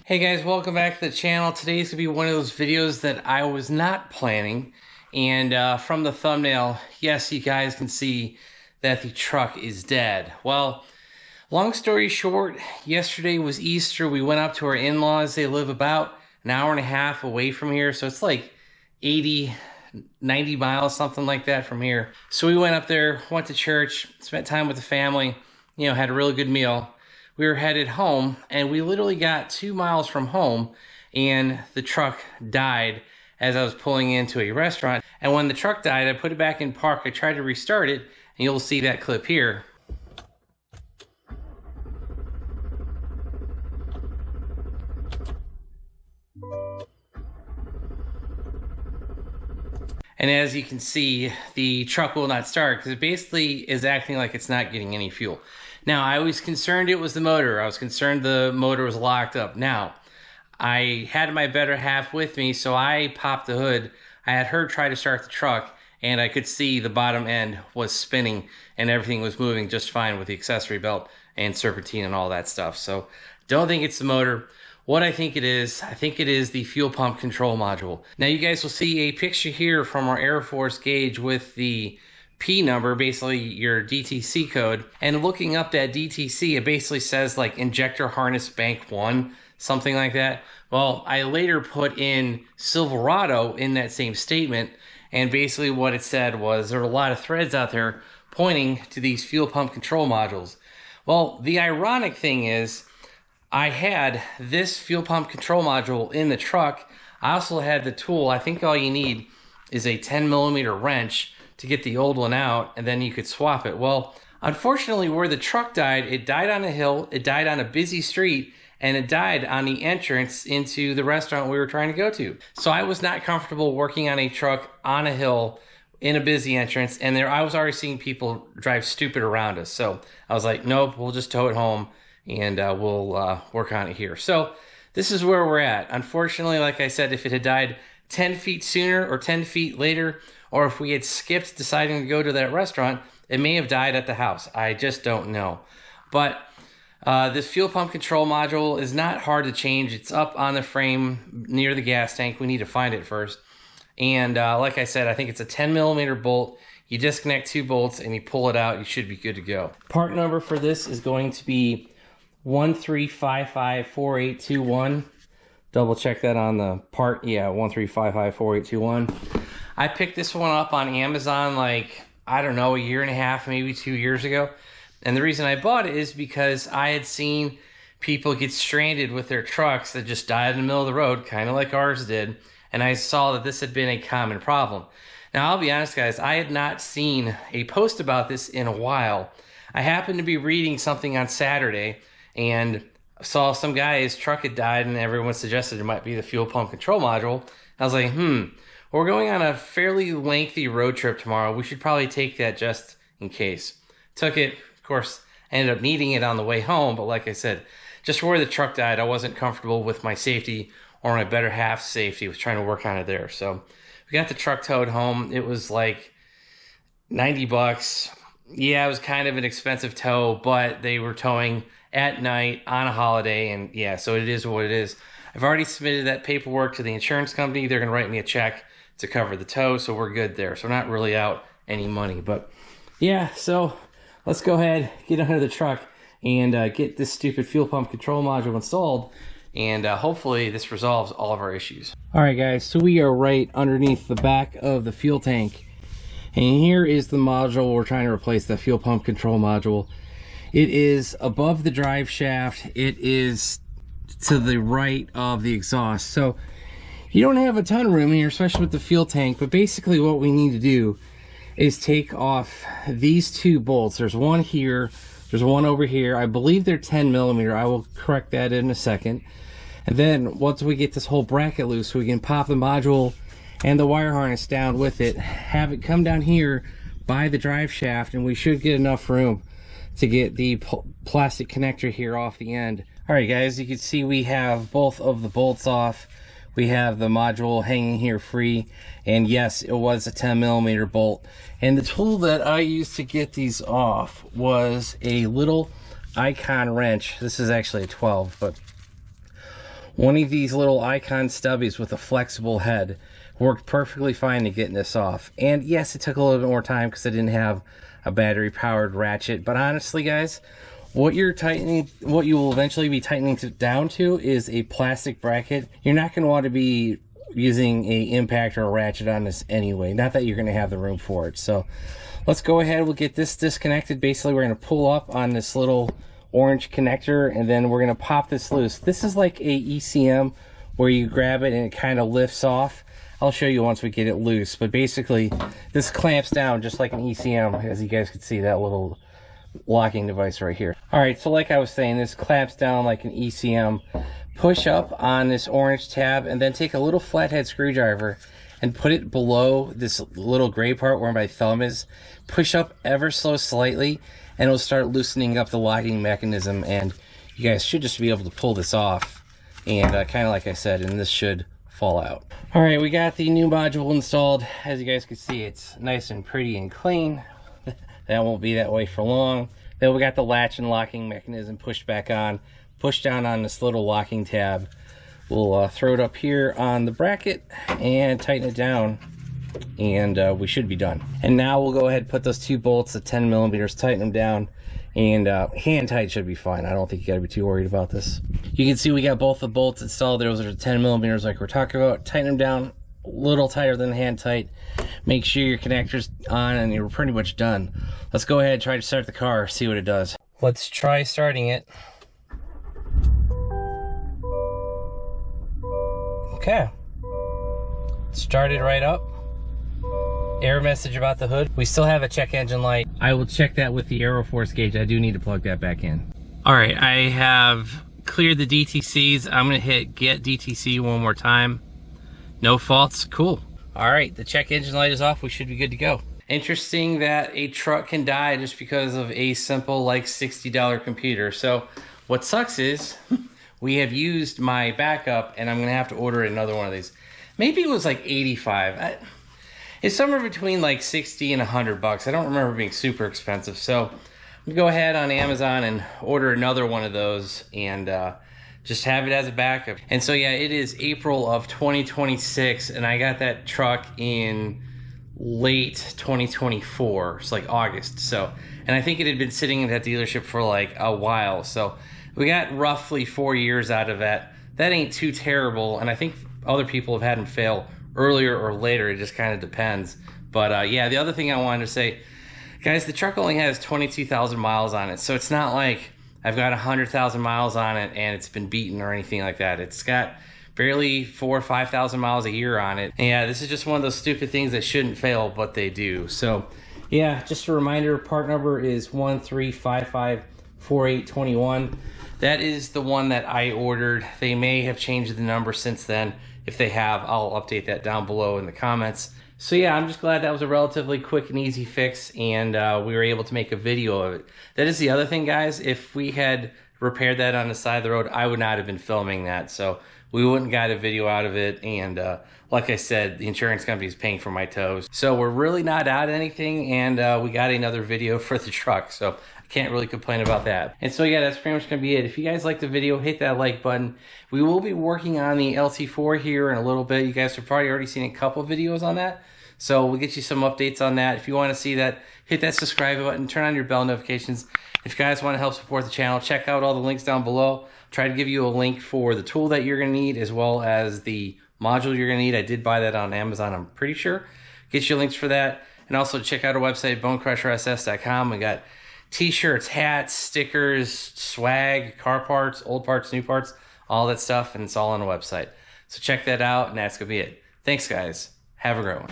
Hey guys, welcome back to the channel. Today's gonna be one of those videos that I was not planning, and from the thumbnail, yes, you guys can see that the truck is dead. Well, long story short, yesterday was Easter. We went up to our in-laws. They live about an hour and a half away from here, so it's like 80, 90 miles, something like that from here. So we went up there, went to church, spent time with the family, had a really good meal. We were headed home, and we literally got 2 miles from home, and the truck died as I was pulling into a restaurant. And when the truck died, I put it back in park. I tried to restart it, and you'll see that clip here. And as you can see, the truck will not start because it basically is acting like it's not getting any fuel. Now, I was concerned it was the motor. I was concerned the motor was locked up. Now, I had my better half with me, so I popped the hood. I had her try to start the truck, and I could see the bottom end was spinning, and everything was moving just fine with the accessory belt and serpentine and all that stuff. So, don't think it's the motor. What I think it is the fuel pump control module. Now, you guys will see a picture here from our Air Force gauge with the P number, basically your DTC code. And looking up that DTC, it basically says like injector harness bank 1, something like that. Well, I later put in Silverado in that same statement, and basically what it said was there were a lot of threads out there pointing to these fuel pump control modules. Well, the ironic thing is I had this fuel pump control module in the truck. I also had the tool. I think all you need is a 10mm wrench to get the old one out, and then you could swap it. Well, unfortunately, where the truck died, it died on a hill, it died on a busy street, and it died on the entrance into the restaurant we were trying to go to. So I was not comfortable working on a truck on a hill in a busy entrance, and I was already seeing people drive stupid around us. So I was like, nope, we'll just tow it home, and we'll work on it here. So this is where we're at. Unfortunately, like I said, if it had died 10 feet sooner or 10 feet later, or if we had skipped deciding to go to that restaurant, it may have died at the house. I just don't know. But this fuel pump control module is not hard to change. It's up on the frame near the gas tank. We need to find it first. And like I said, I think it's a 10mm bolt. You disconnect 2 bolts and you pull it out. You should be good to go. Part number for this is going to be 13554821. Double check that on the part. Yeah, 13554821. I picked this one up on Amazon like, I don't know, a year and a half, maybe 2 years ago. And the reason I bought it is because I had seen people get stranded with their trucks that just died in the middle of the road, kind of like ours did. And I saw that this had been a common problem. Now, I'll be honest, guys, I had not seen a post about this in a while. I happened to be reading something on Saturday and saw some guy, his truck had died, and everyone suggested it might be the fuel pump control module. I was like, we're going on a fairly lengthy road trip tomorrow. We should probably take that just in case. Took it, of course, ended up needing it on the way home, but like I said, just where the truck died, I wasn't comfortable with my safety or my better half's safety with trying to work on it there. So we got the truck towed home. It was like $90. Yeah, it was kind of an expensive tow, but they were towing at night on a holiday, and yeah, so it is what it is. I've already submitted that paperwork to the insurance company. They're going to write me a check to cover the tow, so we're good there. So we're not really out any money, but yeah, so let's go ahead, get under the truck, and get this stupid fuel pump control module installed, and hopefully this resolves all of our issues. All right, guys, so we are right underneath the back of the fuel tank, and here is the module we're trying to replace, the fuel pump control module. It is above the drive shaft. It is to the right of the exhaust. So you don't have a ton of room here, especially with the fuel tank, but basically what we need to do is take off these 2 bolts. There's one here, there's one over here. I believe they're 10mm. I will correct that in a second. And then once we get this whole bracket loose, we can pop the module and the wire harness down with it, have it come down here by the drive shaft, and we should get enough room to get the plastic connector here off the end. All right, guys, you can see we have both of the bolts off. We have the module hanging here free, and yes, it was a 10mm bolt. And the tool that I used to get these off was a little icon wrench. This is actually a 12, but One of these little icon stubbies with a flexible head worked perfectly fine to getting this off. And yes, it took a little bit more time because I didn't have a battery powered ratchet. But honestly, guys, what you will eventually be tightening down to is a plastic bracket. You're not going to want to be using a impact or a ratchet on this anyway. Not that you're going to have the room for it. So let's go ahead. We'll get this disconnected. Basically, we're going to pull up on this little orange connector, and then we're going to pop this loose. This is like a ECM where you grab it and it kind of lifts off. I'll show you once we get it loose, but basically this clamps down just like an ECM, as you guys can see, that little locking device right here. All right, so like I was saying, this clamps down like an ECM. Push up on this orange tab and then take a little flathead screwdriver and put it below this little gray part where my thumb is. Push up ever so slightly and it'll start loosening up the locking mechanism, and you guys should just be able to pull this off, and kind of like I said, and this should fall out. All right, we got the new module installed. As you guys can see, it's nice and pretty and clean. That won't be that way for long. Then we got the latch and locking mechanism pushed back on. Push down on this little locking tab. We'll throw it up here on the bracket and tighten it down, and we should be done. And now we'll go ahead and put those two bolts at 10 millimeters, tighten them down, and hand tight should be fine. I don't think you gotta be too worried about this. You can see we got both the bolts installed. Those are 10 millimeters like we're talking about. Tighten them down a little tighter than hand tight. Make sure your connector's on and you're pretty much done. Let's go ahead and try to start the car, see what it does. Let's try starting it. Okay, started right up. Error message about the hood. We still have a check engine light. I will check that with the Aeroforce gauge. I do need to plug that back in. All right, I have cleared the DTCs. I'm gonna hit get DTC one more time. No faults, cool. All right, the check engine light is off. We should be good to go. Interesting that a truck can die just because of a simple like $60 computer. So what sucks is we have used my backup and I'm gonna have to order another one of these. Maybe it was like 85. It's somewhere between like 60 and 100 bucks. I don't remember being super expensive. So I'm gonna go ahead on Amazon and order another one of those and just have it as a backup. And so yeah, it is April of 2026 and I got that truck in late 2024. It's like August. So, and I think it had been sitting at that dealership for like a while. So we got roughly 4 years out of that. That ain't too terrible. And I think other people have had them fail earlier or later. It just kind of depends. But yeah, the other thing I wanted to say, guys, the truck only has 22,000 miles on it. So it's not like I've got 100,000 miles on it and it's been beaten or anything like that. It's got barely 4,000 or 5,000 miles a year on it. And yeah, this is just one of those stupid things that shouldn't fail, but they do. So yeah, just a reminder, part number is 13554821. That is the one that I ordered. They may have changed the number since then. If they have, I'll update that down below in the comments. So yeah, I'm just glad that was a relatively quick and easy fix, and we were able to make a video of it. That is the other thing, guys. If we had repaired that on the side of the road, I would not have been filming that. So we wouldn't got a video out of it, and like I said, the insurance company is paying for my tows. So we're really not out anything, and we got another video for the truck. So can't really complain about that. And so yeah, that's pretty much gonna be it. If you guys like the video, hit that like button. We will be working on the LT4 here in a little bit. You guys have probably already seen a couple videos on that, so we'll get you some updates on that. If you want to see that, hit that subscribe button, turn on your bell notifications. If you guys want to help support the channel, check out all the links down below. Try to give you a link for the tool that you're gonna need as well as the module you're gonna need. I did buy that on Amazon, I'm pretty sure. Get you links for that, and also check out our website, BonecrrusherSS.com. We got t-shirts, hats, stickers, swag, car parts, old parts, new parts, all that stuff, and it's all on the website. So check that out, and that's gonna be it. Thanks, guys. Have a great one.